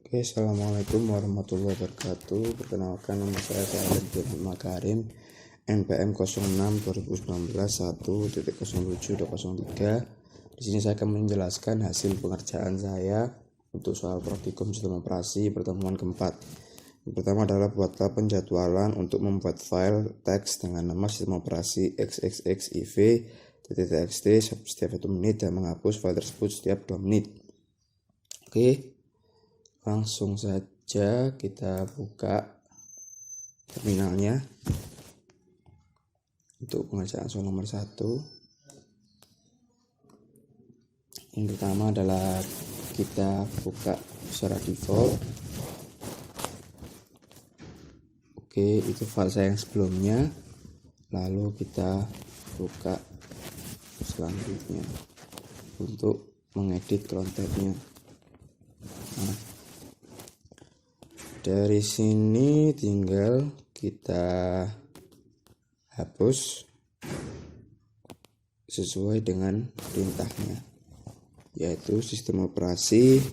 Oke, assalamualaikum warahmatullahi wabarakatuh. Perkenalkan, nama saya Salim bin Makarim, NPM 06 2019 1.07.03. Di sini saya akan menjelaskan hasil pengerjaan saya untuk soal praktikum sistem operasi pertemuan keempat. Yang pertama adalah buatlah penjadwalan untuk membuat file teks dengan nama sistem operasi xxxiv.txt setiap 1 menit dan menghapus file tersebut setiap 2 menit. Oke, langsung saja kita buka terminalnya untuk pengerjaan soal nomor 1. Yang pertama adalah kita buka secara default. Oke, itu file saya yang sebelumnya. Lalu kita buka selanjutnya untuk mengedit kontennya. Nah, dari sini tinggal kita hapus sesuai dengan perintahnya, yaitu sistem operasi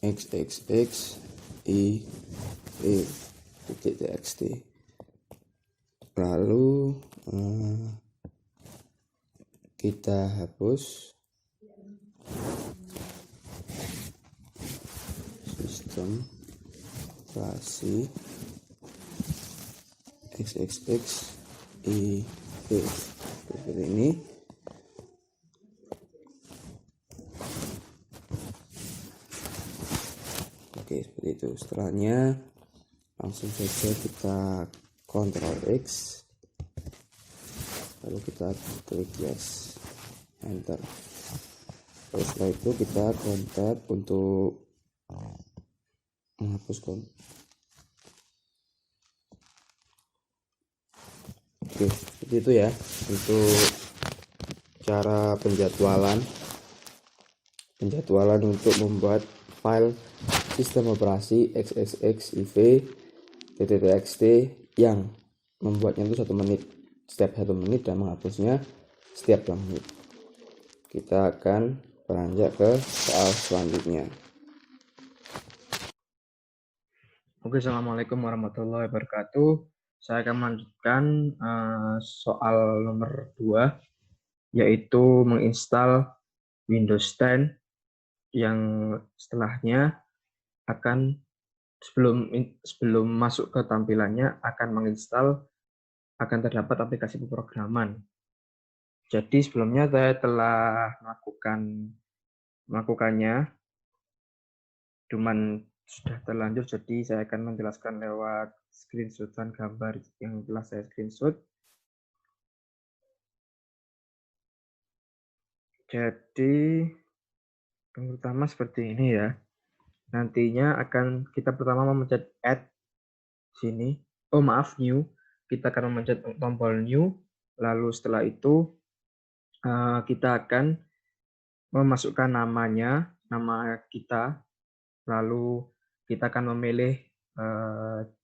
xxxiv.txt. Lalu kita hapus sistem operasi xxxiv seperti ini. Oke, seperti itu. Setelahnya langsung saja kita Ctrl X, lalu kita klik yes, enter. Terus setelah itu kita kontak untuk menghapus Oke, seperti itu ya untuk cara penjadwalan untuk membuat file sistem operasi xxxiv.txt yang membuatnya itu 1 menit setiap 1 menit dan menghapusnya setiap 2 menit. Kita akan beranjak ke soal selanjutnya. Oke, assalamualaikum warahmatullahi wabarakatuh. Saya akan melanjutkan soal nomor 2, yaitu menginstal Windows 10 yang setelahnya akan sebelum masuk ke tampilannya akan terdapat aplikasi pemrograman. Jadi sebelumnya saya telah melakukannya, cuman sudah terlanjur, jadi saya akan menjelaskan lewat screenshotan gambar yang telah saya screenshot. Jadi yang pertama seperti ini ya. Nantinya akan kita pertama memencet add sini. New. Kita akan memencet tombol new. Lalu setelah itu kita akan memasukkan nama kita. Lalu kita akan memilih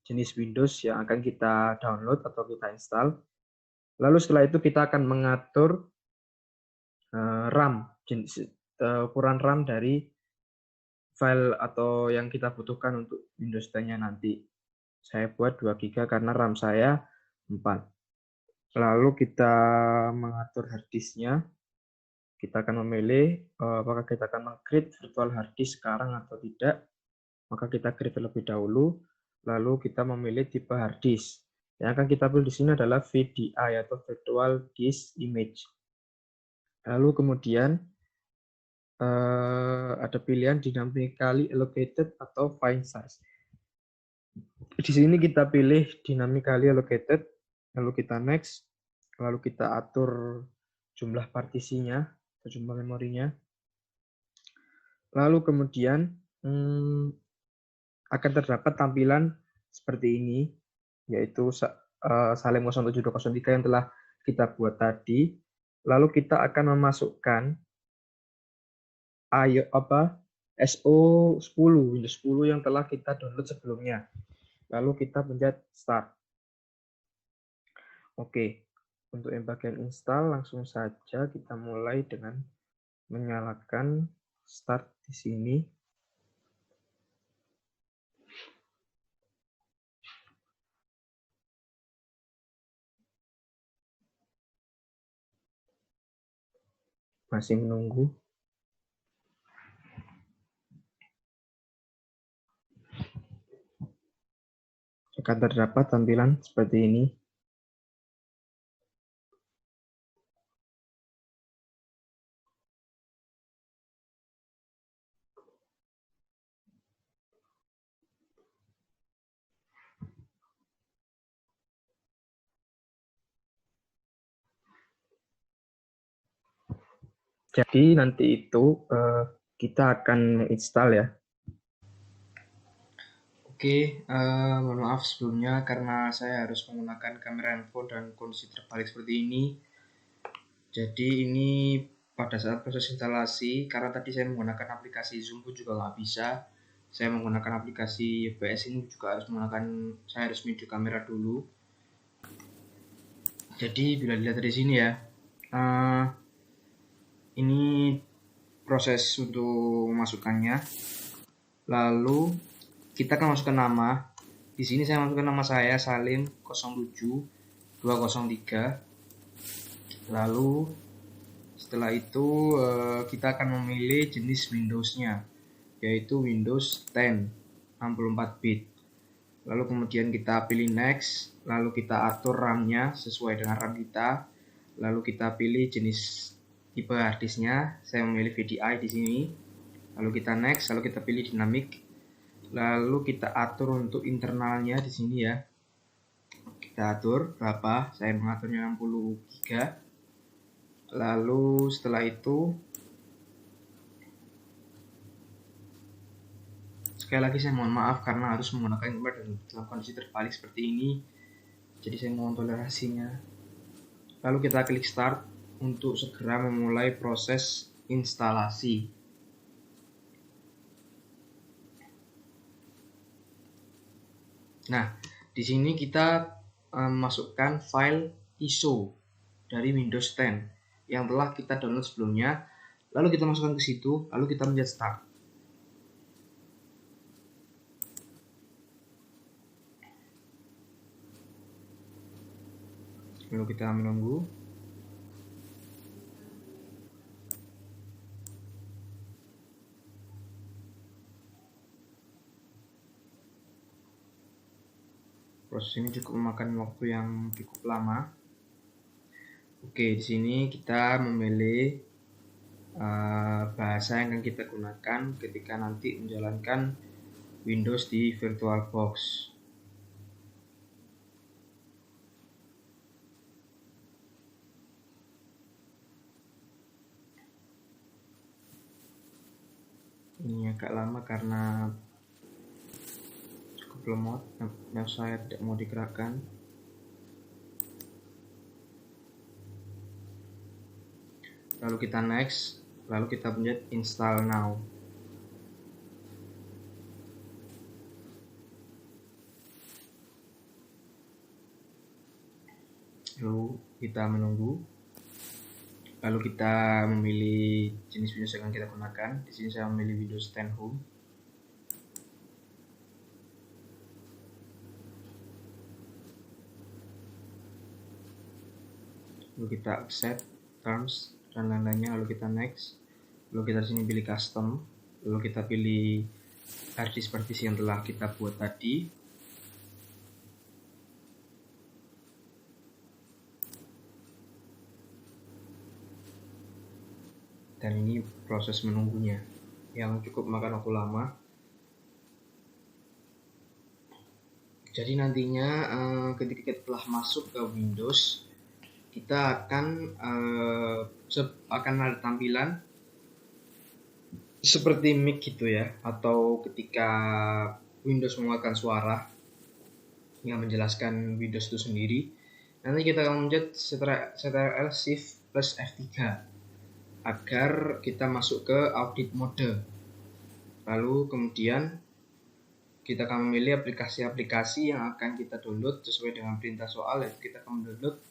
jenis Windows yang akan kita download atau kita install. Lalu setelah itu kita akan mengatur RAM, ukuran RAM dari file atau yang kita butuhkan untuk Windows 10-nya nanti. Saya buat 2 GB karena RAM saya 4. Lalu kita mengatur hard disk-nya. Kita akan memilih apakah kita akan meng-create virtual hard disk sekarang atau tidak. Maka kita create terlebih dahulu. Lalu kita memilih tipe hard disk. Yang akan kita pilih di sini adalah VDI atau Virtual Disk Image. Lalu kemudian ada pilihan dynamically allocated atau file size. Di sini kita pilih dynamically allocated, lalu kita next, lalu kita atur jumlah partisinya, atau jumlah memorinya. Lalu kemudian akan terdapat tampilan seperti ini, yaitu Salim 07.03 yang telah kita buat tadi. Lalu kita akan memasukkan SO10, Windows 10 yang telah kita download sebelumnya. Lalu kita pencet start. Oke. Untuk yang bagian install, langsung saja kita mulai dengan menyalakan start di sini. Masih menunggu. Jika terdapat tampilan seperti ini. Jadi nanti itu kita akan menginstal ya. Oke, mohon maaf sebelumnya karena saya harus menggunakan kamera handphone dan kondisi terbalik seperti ini. Jadi ini pada saat proses instalasi, karena tadi saya menggunakan aplikasi Zoom pun juga nggak bisa. Saya menggunakan aplikasi OBS ini juga saya harus video kamera dulu. Jadi bila dilihat dari sini ya, ini proses untuk memasukkannya. Lalu kita akan masukkan nama. Di sini saya masukkan nama saya Salim 07203. Lalu setelah itu kita akan memilih jenis Windows-nya, yaitu Windows 10 64 bit. Lalu kemudian kita pilih next, lalu kita atur RAM-nya sesuai dengan RAM kita. Lalu kita pilih jenis tipe harddisknya, saya memilih VDI di sini. Lalu kita next, lalu kita pilih dynamic. Lalu kita atur untuk internalnya di sini ya. Kita atur berapa? Saya mengaturnya 60 GB. Lalu setelah itu sekali lagi saya mohon maaf karena harus menggunakan gambar dalam kondisi terbalik seperti ini. Jadi saya mohon toleransinya. Lalu kita klik start untuk segera memulai proses instalasi. Nah, di sini kita masukkan file ISO dari Windows 10 yang telah kita download sebelumnya. Lalu kita masukkan ke situ, lalu kita pencet start. Lalu kita menunggu. Proses ini cukup memakan waktu yang cukup lama. Oke, di sini kita memilih bahasa yang akan kita gunakan ketika nanti menjalankan Windows di VirtualBox. Ini agak lama karena cukup lemot, mouse saya tidak mau digerakkan. Lalu kita next, lalu kita pencet install now. Lalu kita menunggu. Lalu kita memilih jenis Windows yang akan kita gunakan. Di sini saya memilih Windows 10 Home. Lalu kita accept terms dan lain-lainnya. Lalu kita next. Lalu kita sini pilih custom. Lalu kita pilih harddisk partisi yang telah kita buat tadi. Dan ini proses menunggunya yang cukup makan waktu lama. Jadi nantinya ketika kita telah masuk ke Windows, kita akan ada tampilan seperti mic gitu ya, atau ketika Windows mengeluarkan suara yang menjelaskan Windows itu sendiri. Nanti kita akan mencet Ctrl Shift plus F3 agar kita masuk ke audit mode. Lalu kemudian kita akan memilih aplikasi-aplikasi yang akan kita download sesuai dengan perintah soal, yaitu kita akan mendownload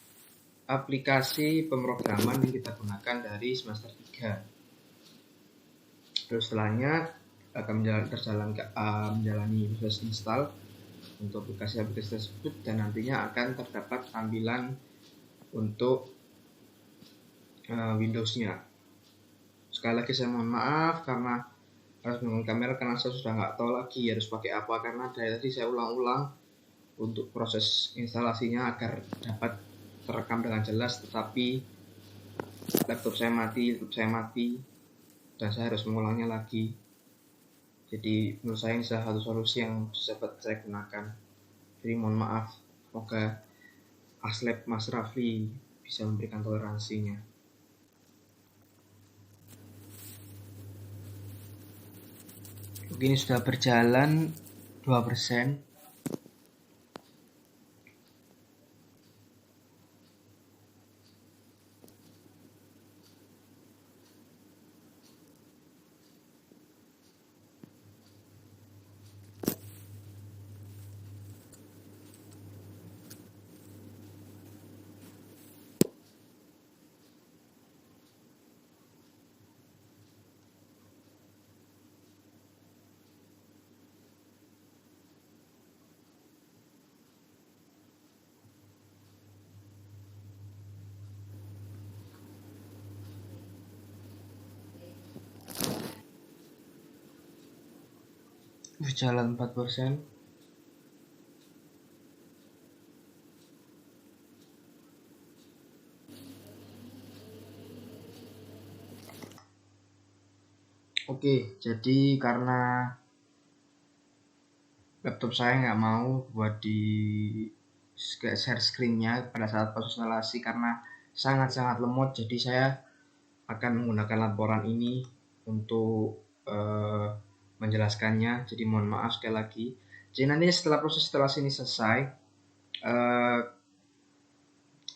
aplikasi pemrograman yang kita gunakan dari semester 3. Terus setelahnya akan menjalani proses install untuk aplikasi-aplikasi tersebut, dan nantinya akan terdapat tampilan untuk Windows-nya. Sekali lagi saya mohon maaf karena harus menggunakan kamera, karena saya sudah nggak tahu lagi harus pakai apa, karena dari tadi saya ulang-ulang untuk proses instalasinya agar dapat terekam dengan jelas, tetapi laptop saya mati, dan saya harus mengulangnya lagi. Jadi menurut saya ini salah satu solusi yang dapat saya gunakan. Jadi mohon maaf, semoga Aslab Mas Rafli bisa memberikan toleransinya. Begini sudah berjalan 2%. Berjalan 4%. Oke, jadi karena laptop saya nggak mau buat di share screen-nya pada saat proses instalasi karena sangat-sangat lemot, jadi saya akan menggunakan laporan ini untuk menjelaskannya. Jadi mohon maaf sekali lagi. Jadi nanti setelah proses instalasi ini selesai,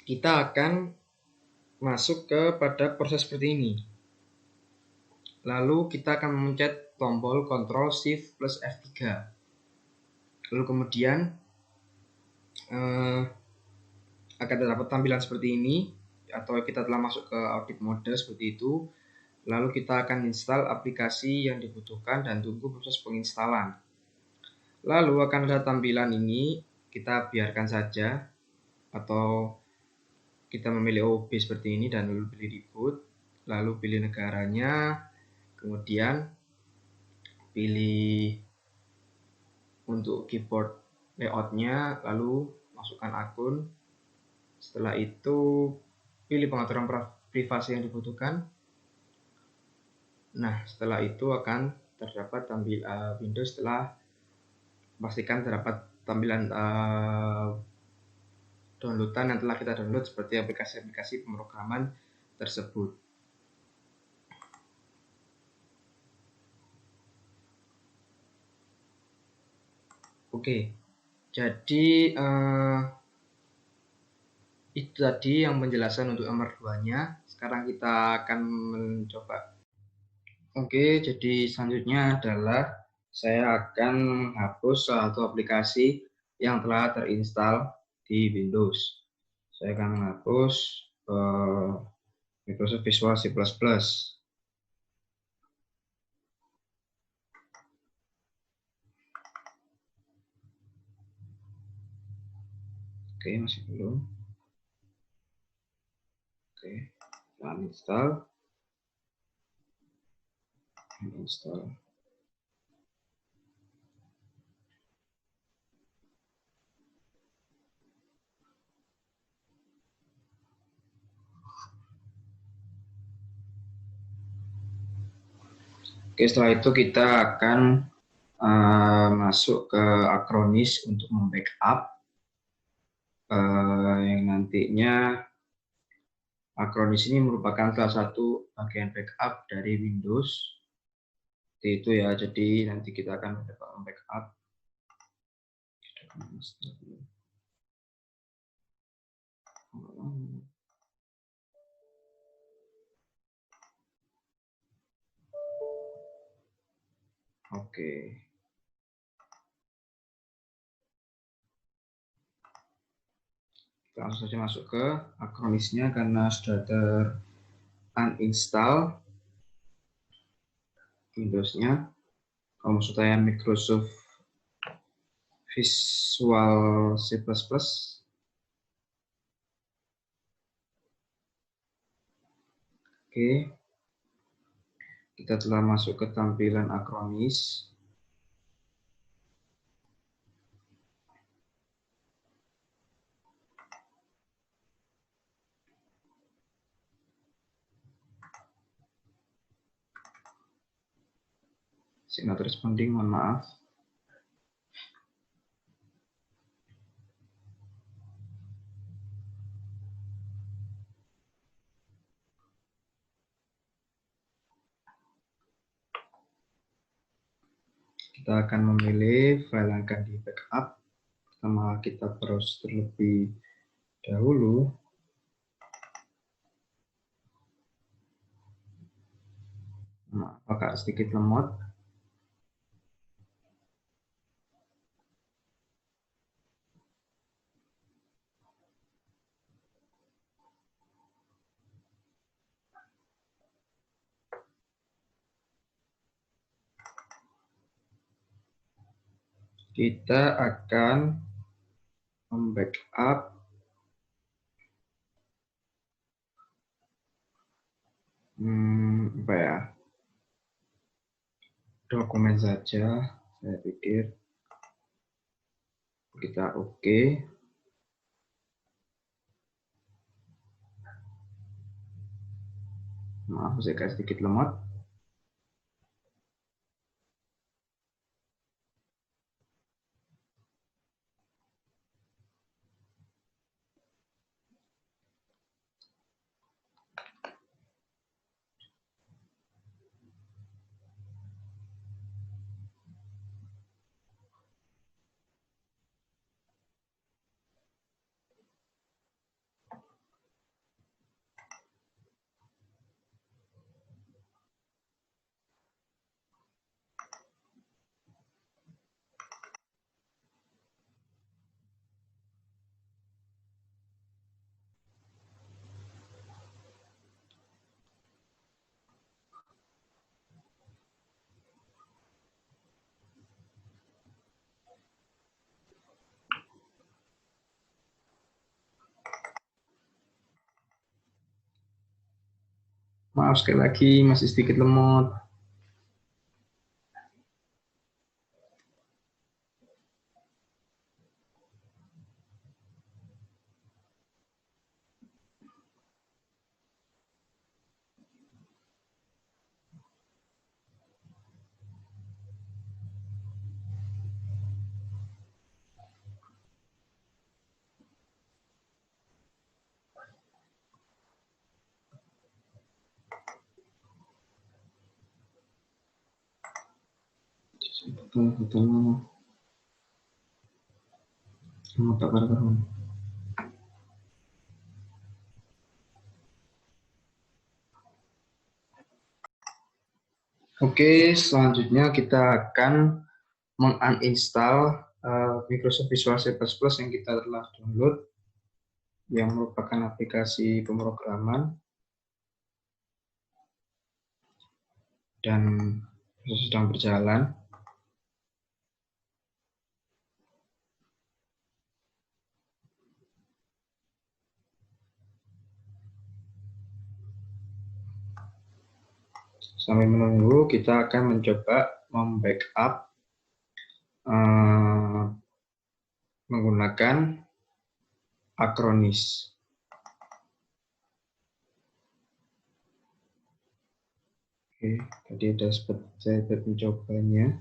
kita akan masuk pada proses seperti ini. Lalu kita akan memencet tombol Ctrl Shift plus F3. Lalu kemudian akan terdapat tampilan seperti ini, atau kita telah masuk ke audit mode seperti itu. Lalu kita akan install aplikasi yang dibutuhkan dan tunggu proses penginstalan. Lalu akan ada tampilan ini, kita biarkan saja, atau kita memilih OOB seperti ini dan lalu pilih reboot, lalu pilih negaranya, kemudian pilih untuk keyboard layoutnya, lalu masukkan akun. Setelah itu pilih pengaturan privasi yang dibutuhkan. Nah, setelah itu akan terdapat tampilan Windows. Setelah pastikan terdapat tampilan downloadan yang telah kita download seperti aplikasi-aplikasi pemrograman tersebut. Oke, jadi itu tadi yang menjelaskan untuk nomor 2-nya. Sekarang kita akan mencoba. Oke, jadi selanjutnya adalah saya akan menghapus satu aplikasi yang telah terinstall di Windows. Saya akan menghapus Microsoft Visual C++. Oke, masih belum. Oke, uninstall. Uninstall. Oke, setelah itu kita akan masuk ke Acronis untuk membackup yang nantinya Acronis ini merupakan salah satu bagian backup dari Windows. Seperti itu ya, jadi nanti kita akan membackup. Oke. Langsung saja masuk ke Acronisnya karena sudah uninstall Windows-nya. Kalau maksud saya Microsoft Visual C++. Oke, kita telah masuk ke tampilan Acronis. Not responding, mohon maaf. Kita akan memilih file yang akan di backup. Pertama kita browse terlebih dahulu. Apakah sedikit lemot? Kita akan membackup apa ya, dokumen saja. Saya pikir kita oke. Maaf, saya kasih sedikit lemot. Maaf sekali lagi, masih sedikit lemot. Betul. Oke, selanjutnya kita akan menguninstall Microsoft Visual C++ yang kita telah download, yang merupakan aplikasi pemrograman dan sedang berjalan. Sambil menunggu, kita akan mencoba membackup menggunakan Acronis. Oke, tadi ada saya mencobanya.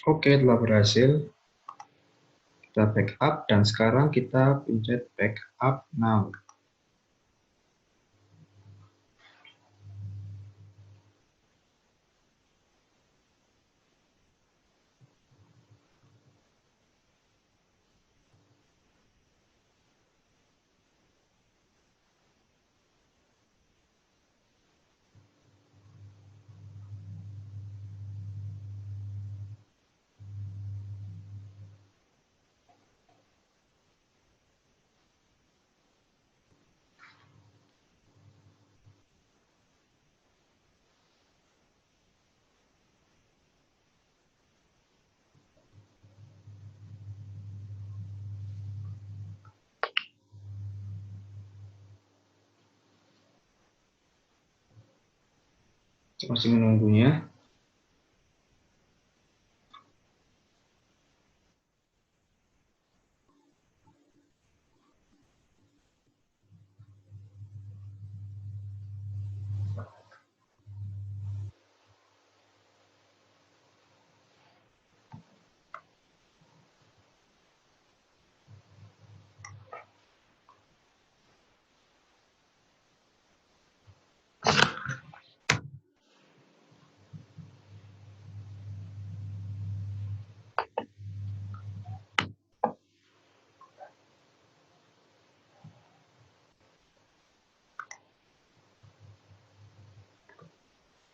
Oke, telah berhasil. Kita backup dan sekarang kita pencet backup now. Masih menunggunya.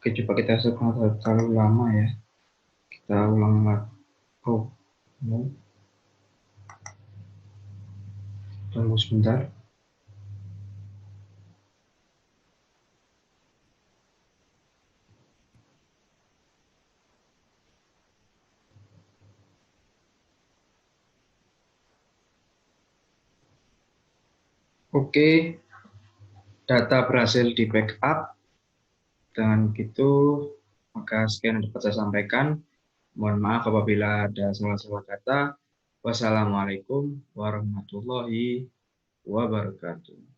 Oke, coba kita sebutkan terlalu lama ya. Kita ulang lagi. Oh, no. Tunggu sebentar. Oke, data berhasil di backup. Dengan begitu, maka sekian yang dapat saya sampaikan. Mohon maaf apabila ada salah-salah kata. Wassalamualaikum warahmatullahi wabarakatuh.